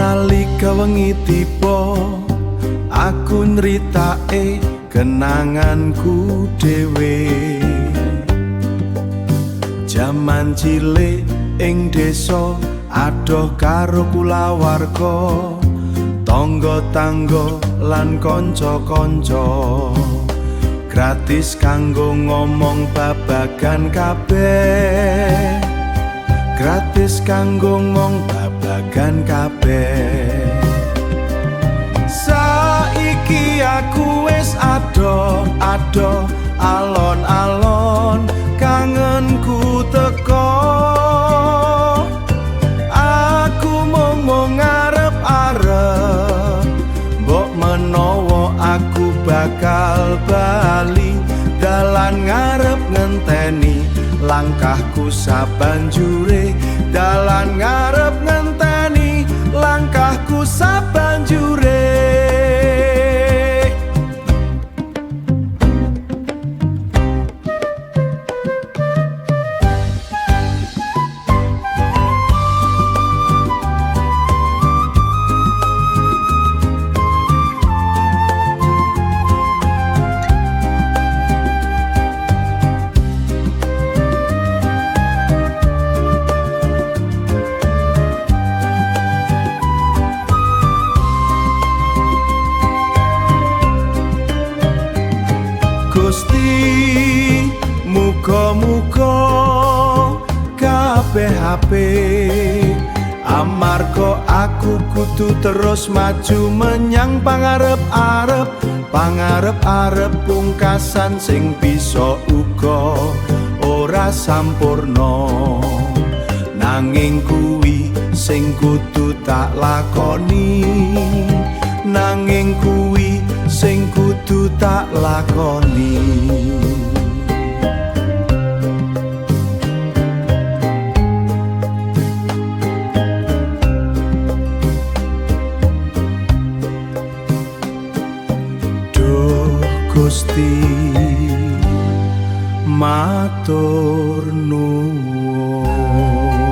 Nalika wengi tiba aku nritake kenanganku dhewe. Jaman cilik ing desa adoh karo kulawarga, tangga-tangga lan kanca-kanca. Gratis kanggo ngomong babagan kabeh, gratis kanggo ngomong babagan kabeh. Saiki aku wis adoh alon-alon kangenku teko. Aku mung ngarep-arep mbok menawa aku bakal bali. Dalan ngarep ngenteni langkahku sabanjure, dalan ngarep ngenteni langkahku sabanjure. Gusti, muga-muga kabeh apik, amarga aku kudu terus maju menyang pangarep-arep. Pangarep-arep pungkasan sing bisa uga ora sampurna, nanging kuwi sing kudu tak lakoni. Nanging kuwi sing kudu tak lakoni. Duh Gusti, matur nuwun.